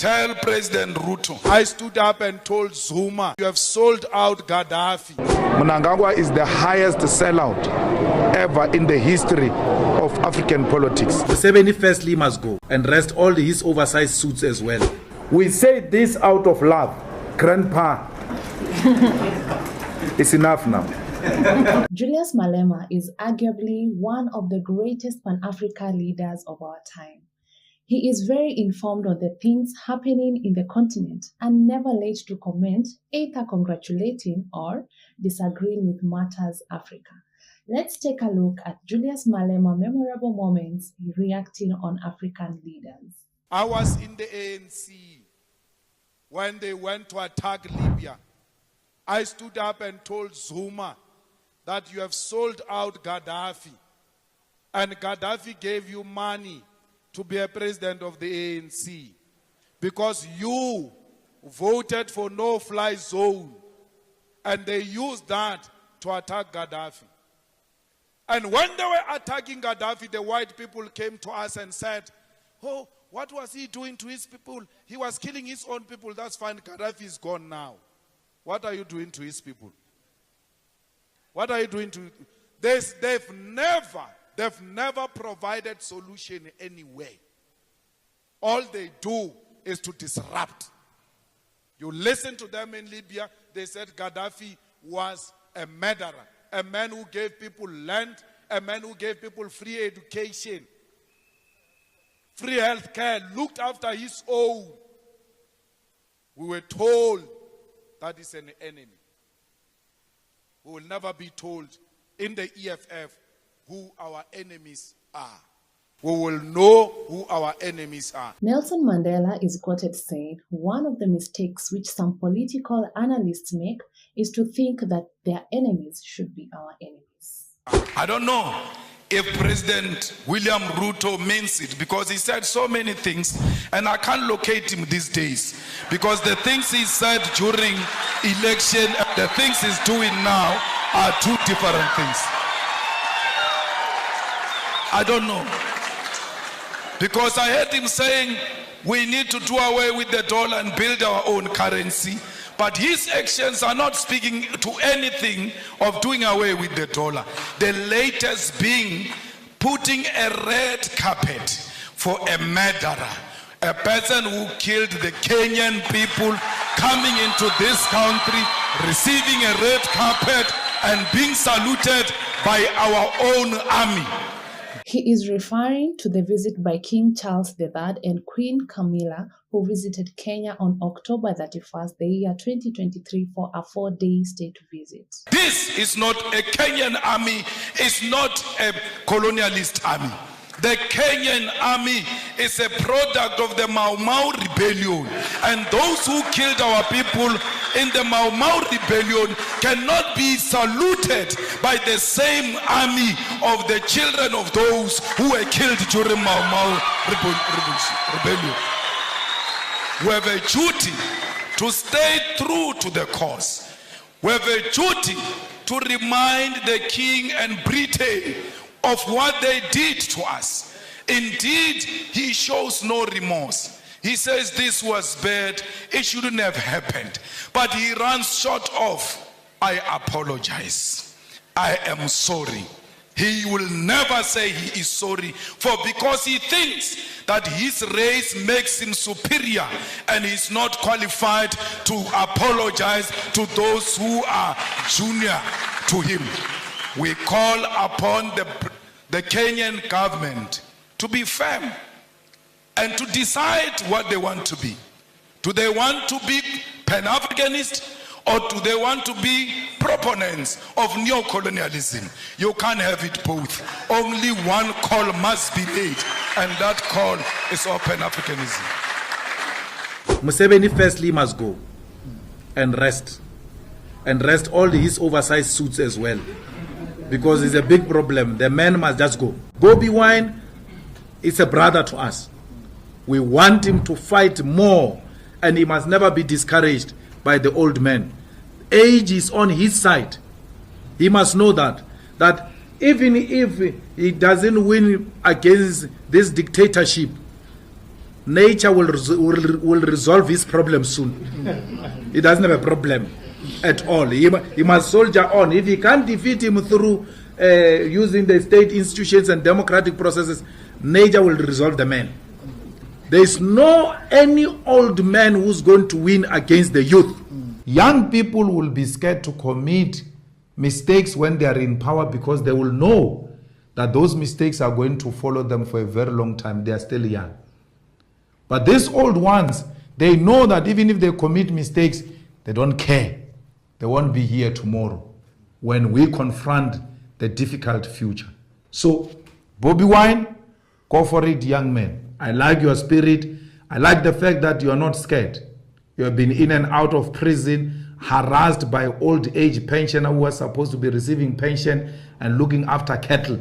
tell President Ruto, I stood up and told Zuma, you have sold out Gaddafi. Mnangagwa is the highest sellout ever in the history of African politics. Museveni firstly must go and rest all his oversized suits as well. We say this out of love. Grandpa, it's enough now. Julius Malema is arguably one of the greatest Pan-African leaders of our time. He is very informed on the things happening in the continent and never late to comment, either congratulating or disagreeing with matters Africa. Let's take a look at Julius Malema memorable moments reacting on African leaders. I was in the ANC when they went to attack Libya. I stood up and told Zuma that you have sold out Gaddafi, and Gaddafi gave you money to be a president of the ANC because you voted for no-fly zone, and they used that to attack Gaddafi. And when they were attacking Gaddafi, the white people came to us and said, oh, what was he doing to his people? He was killing his own people. That's fine. Gaddafi is gone now. What are you doing to his people? What are you doing to... They've never provided solution anyway. All they do is to disrupt. You listen to them in Libya, they said Gaddafi was a murderer, a man who gave people land, a man who gave people free education, free health care, looked after his own. We were told that is an enemy. We will never be told in the EFF who our enemies are. We will know who our enemies are. Nelson Mandela is quoted saying, one of the mistakes which some political analysts make is to think that their enemies should be our enemies. I don't know if President William Ruto means it, because he said so many things and I can't locate him these days, because the things he said during election and the things he's doing now are two different things. I don't know. Because I heard him saying we need to do away with the dollar and build our own currency. But his actions are not speaking to anything of doing away with the dollar. The latest being putting a red carpet for a murderer, a person who killed the Kenyan people, coming into this country, receiving a red carpet and being saluted by our own army. He is referring to the visit by King Charles III and Queen Camilla, who visited Kenya on October 31st, the year 2023, for a 4-day state visit. This is not a Kenyan army, it's not a colonialist army. The Kenyan army is a product of the Mau Mau rebellion, and those who killed our people in the Mau Mau rebellion cannot be saluted by the same army of the children of those who were killed during Mau Mau rebellion. We have a duty to stay true to the cause. We have a duty to remind the king and Britain of what they did to us. Indeed, he shows no remorse. He says this was bad, it shouldn't have happened. But he runs short of, I apologize, I am sorry. He will never say he is sorry, for because he thinks that his race makes him superior and he's not qualified to apologize to those who are junior to him. We call upon the Kenyan government to be firm and to decide what they want to be. Do they want to be Pan-Africanist, or do they want to be proponents of neo-colonialism? You can't have it both. Only one call must be made, and that call is of Pan-Africanism. Museveni firstly must go and rest all his oversized suits as well, because it's a big problem. The man must just go. Bobi Wine is a brother to us. We want him to fight more, and he must never be discouraged by the old man. Age is on his side. He must know that even if he doesn't win against this dictatorship, nature will resolve his problem soon. He doesn't have a problem at all. He must soldier on. If he can't defeat him through using the state institutions and democratic processes, nature will resolve the man. There is no any old man who's going to win against the youth. Young people will be scared to commit mistakes when they are in power because they will know that those mistakes are going to follow them for a very long time. They are still young. But these old ones, they know that even if they commit mistakes, they don't care. They won't be here tomorrow when we confront the difficult future. So, Bobi Wine, go for it, young man. I like your spirit. I like the fact that you are not scared. You have been in and out of prison, harassed by old age pensioner who was supposed to be receiving pension and looking after cattle.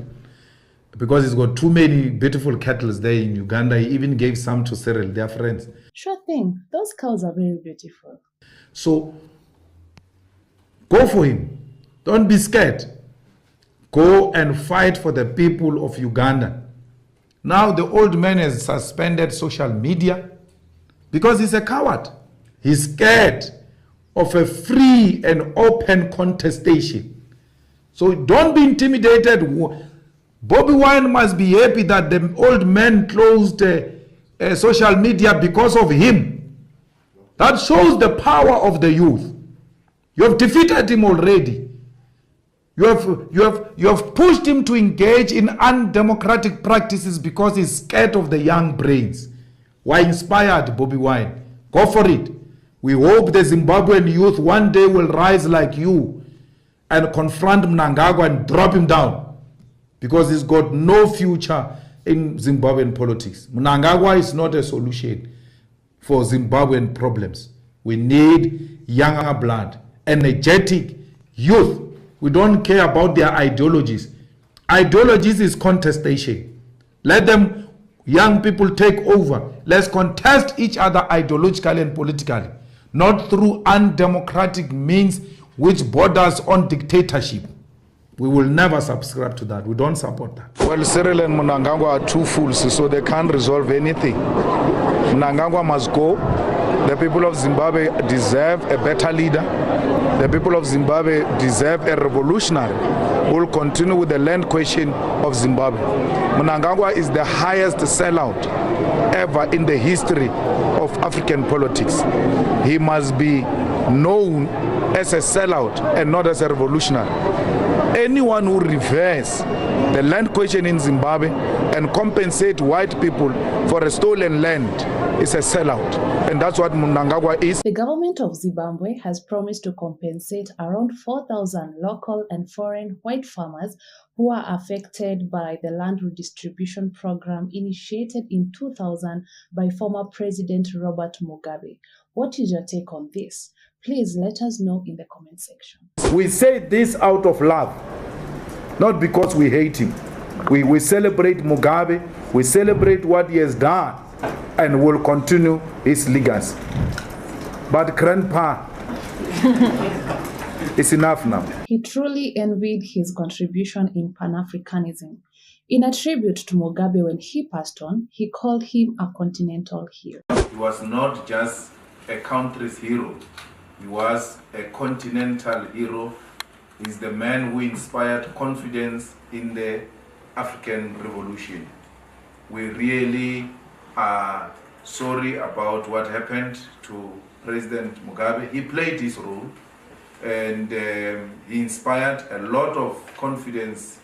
Because he's got too many beautiful cattle there in Uganda. He even gave some to Cyril, their friends. Sure thing. Those cows are very beautiful. So, go for him. Don't be scared. Go and fight for the people of Uganda. Now the old man has suspended social media because he's a coward. He's scared of a free and open contestation. So don't be intimidated. Bobi Wine must be happy that the old man closed social media because of him. That shows the power of the youth. You have defeated him already. You have pushed him to engage in undemocratic practices because he's scared of the young brains. Why inspired Bobi Wine? Go for it. We hope the Zimbabwean youth one day will rise like you and confront Mnangagwa and drop him down because he's got no future in Zimbabwean politics. Mnangagwa is not a solution for Zimbabwean problems. We need younger blood, energetic youth. We don't care about their ideologies. Ideologies is contestation. Let them, young people, take over. Let's contest each other ideologically and politically, not through undemocratic means which borders on dictatorship. We will never subscribe to that. We don't support that. Well, Cyril and Mnangagwa are two fools, so they can't resolve anything. Mnangagwa must go. The people of Zimbabwe deserve a better leader. The people of Zimbabwe deserve a revolutionary who will continue with the land question of Zimbabwe. Mnangagwa is the highest sellout ever in the history of African politics. He must be known as a sellout and not as a revolutionary. Anyone who reverse the land question in Zimbabwe and compensate white people for a stolen land is a sellout. And that's what Mnangagwa is. The government of Zimbabwe has promised to compensate around 4,000 local and foreign white farmers who are affected by the land redistribution program initiated in 2000 by former President Robert Mugabe. What is your take on this? Please let us know in the comment section. We say this out of love, not because we hate him. We celebrate Mugabe, we celebrate what he has done, and will continue his legacy. But Grandpa, it's enough now. He truly envied his contribution in Pan-Africanism. In a tribute to Mugabe when he passed on, he called him a continental hero. He was not just a country's hero. He was a continental hero. He's the man who inspired confidence in the African Revolution. We really are sorry about what happened to President Mugabe. He played his role and he inspired a lot of confidence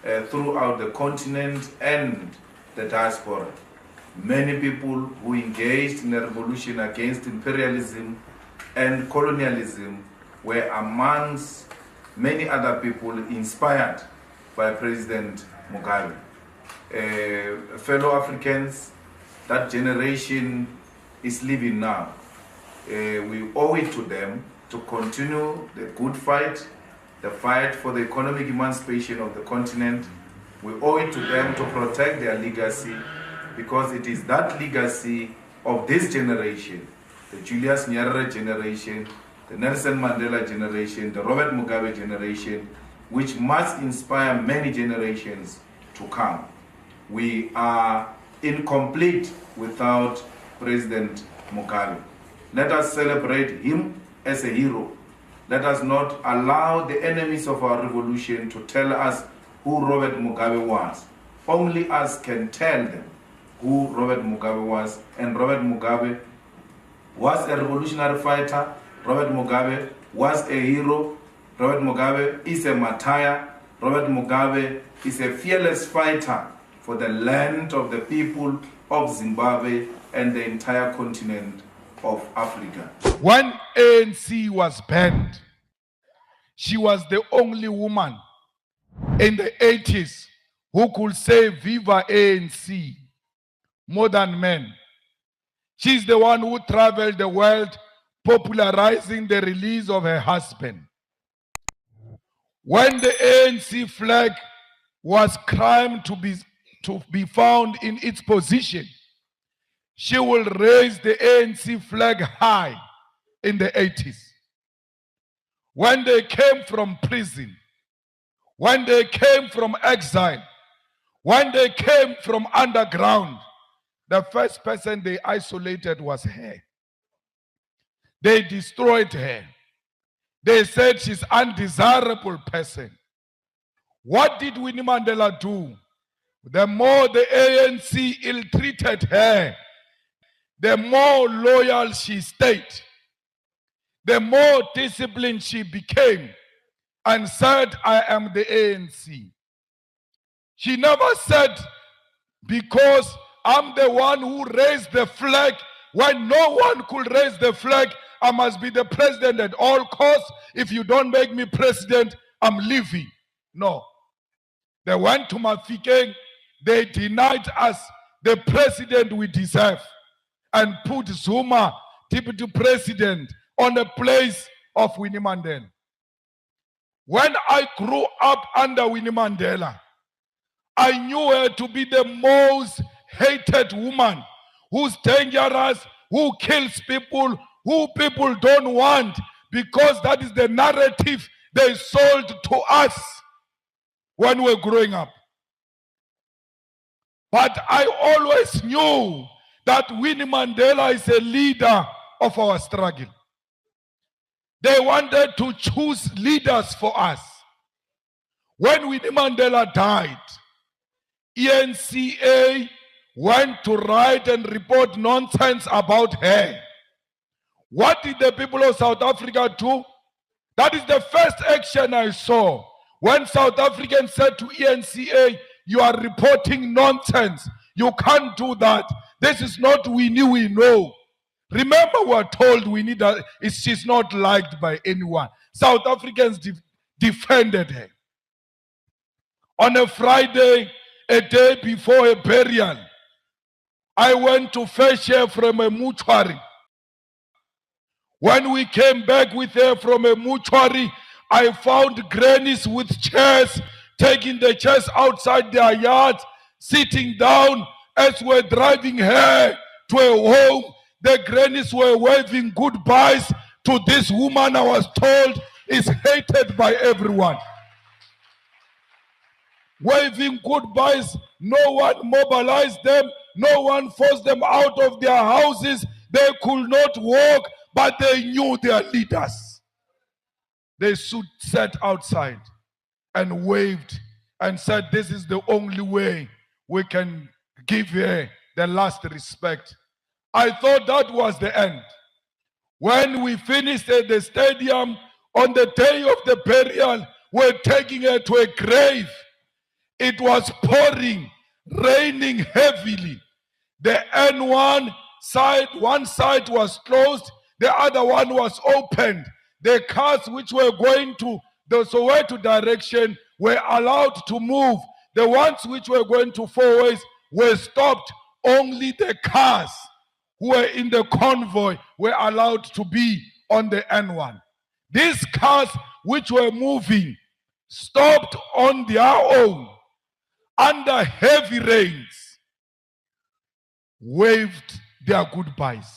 throughout the continent and the diaspora. Many people who engaged in the revolution against imperialism and colonialism were amongst many other people inspired by President Mugabe. Fellow Africans, that generation is living now. We owe it to them to continue the good fight, the fight for the economic emancipation of the continent. We owe it to them to protect their legacy, because it is that legacy of this generation, the Julius Nyerere generation, the Nelson Mandela generation, the Robert Mugabe generation, which must inspire many generations to come. We are incomplete without President Mugabe. Let us celebrate him as a hero. Let us not allow the enemies of our revolution to tell us who Robert Mugabe was. Only us can tell them who Robert Mugabe was. And Robert Mugabe was a revolutionary fighter. Robert Mugabe was a hero. Robert Mugabe is a martyr. Robert Mugabe is a fearless fighter for the land of the people of Zimbabwe and the entire continent of Africa. When ANC was banned, she was the only woman in the 80s who could say Viva ANC more than men. She's the one who traveled the world popularizing the release of her husband. When the ANC flag was crimed to be found in its position, she will raise the ANC flag high in the 80s. When they came from prison, when they came from exile, when they came from underground, the first person they isolated was her. They destroyed her. They said she's an undesirable person. What did Winnie Mandela do? The more the ANC ill-treated her, the more loyal she stayed, the more disciplined she became, and said, I am the ANC. She never said, because I'm the one who raised the flag, when no one could raise the flag, I must be the president at all costs. If you don't make me president, I'm leaving. No. They went to Mafeking, they denied us the president we deserve and put Zuma, deputy president, on the place of Winnie Mandela. When I grew up under Winnie Mandela, I knew her to be the most hated woman, who's dangerous, who kills people, who people don't want, because that is the narrative they sold to us when we were growing up. But I always knew that Winnie Mandela is a leader of our struggle. They wanted to choose leaders for us. When Winnie Mandela died, ENCA went to write and report nonsense about her. What did the people of South Africa do? That is the first action I saw. When South Africans said to ENCA, you are reporting nonsense. You can't do that. This is not Winnie we know. Remember, we are told Winnie that she's not liked by anyone. South Africans defended her. On a Friday, a day before a burial, I went to fetch her from a mortuary. When we came back with her from a mortuary, I found grannies with chairs, taking the chairs outside their yards, sitting down as we're driving her to a home. The grannies were waving goodbyes to this woman I was told is hated by everyone. Waving goodbyes, no one mobilized them, no one forced them out of their houses. They could not walk, but they knew their leaders. They sat outside and waved and said, this is the only way we can give her the last respect. I thought that was the end. When we finished at the stadium, on the day of the burial, we're taking her to a grave. It was pouring, raining heavily. The N1 side, one side was closed, the other one was opened. The cars which were going to the Soweto direction were allowed to move. The ones which were going to Fourways were stopped. Only the cars who were in the convoy were allowed to be on the N1. These cars which were moving stopped on their own under heavy rains, waved their goodbyes.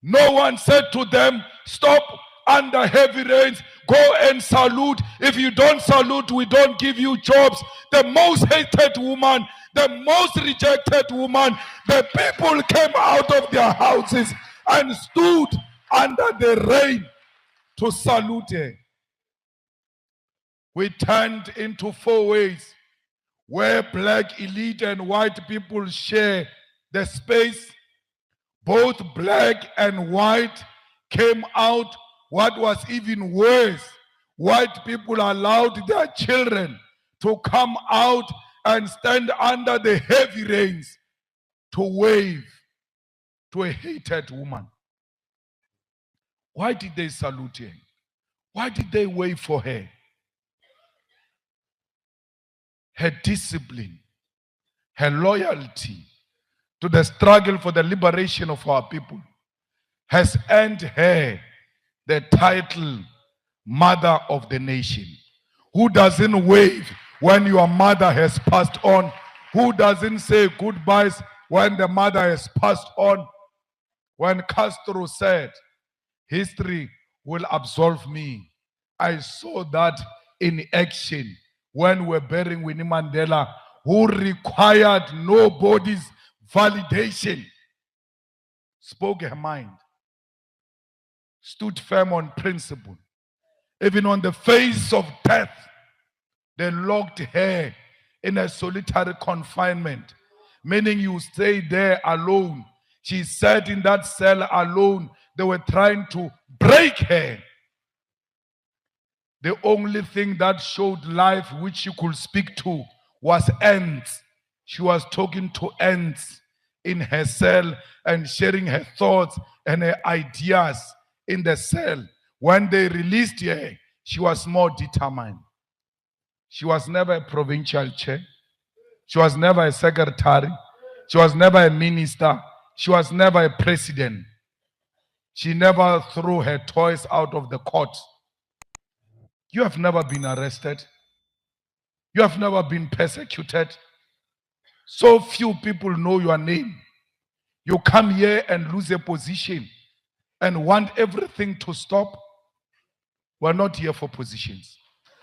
No one said to them, stop, under heavy rains. Go and salute. If you don't salute, we don't give you jobs. The most hated woman, the most rejected woman, the people came out of their houses and stood under the rain to salute her. We turned into 4 ways where black elite and white people share the space. Both black and white came out. What was even worse, white people allowed their children to come out and stand under the heavy rains to wave to a hated woman. Why did they salute her? Why did they wave for her? Her discipline, her loyalty to the struggle for the liberation of our people has earned her the title Mother of the Nation. Who doesn't wave when your mother has passed on? Who doesn't say goodbyes when the mother has passed on? When Castro said, history will absolve me, I saw that in action when we're burying Winnie Mandela, who required nobody's validation, spoke her mind, stood firm on principle. Even on the face of death, they locked her in a solitary confinement, meaning you stay there alone. She sat in that cell alone. They were trying to break her. The only thing that showed life which she could speak to was ants. She was talking to ants in her cell and sharing her thoughts and her ideas in the cell. When they released her, she was more determined. She was never a provincial chair. She was never a secretary. She was never a minister. She was never a president. She never threw her toys out of the court. You have never been arrested. You have never been persecuted. So few people know your name. You come here and lose a position and want everything to stop. We're not here for positions.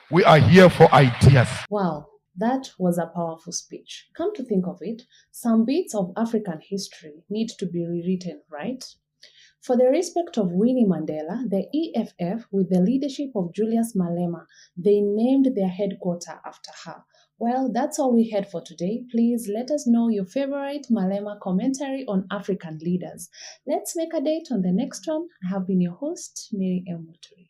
We are here for ideas. Wow, that was a powerful speech. Come to think of it, some bits of African history need to be rewritten, right? For the respect of Winnie Mandela, the EFF, with the leadership of Julius Malema, they named their headquarters after her. Well, that's all we had for today. Please let us know your favorite Malema commentary on African leaders. Let's make a date on the next one. I have been your host, Mary M. Muturi.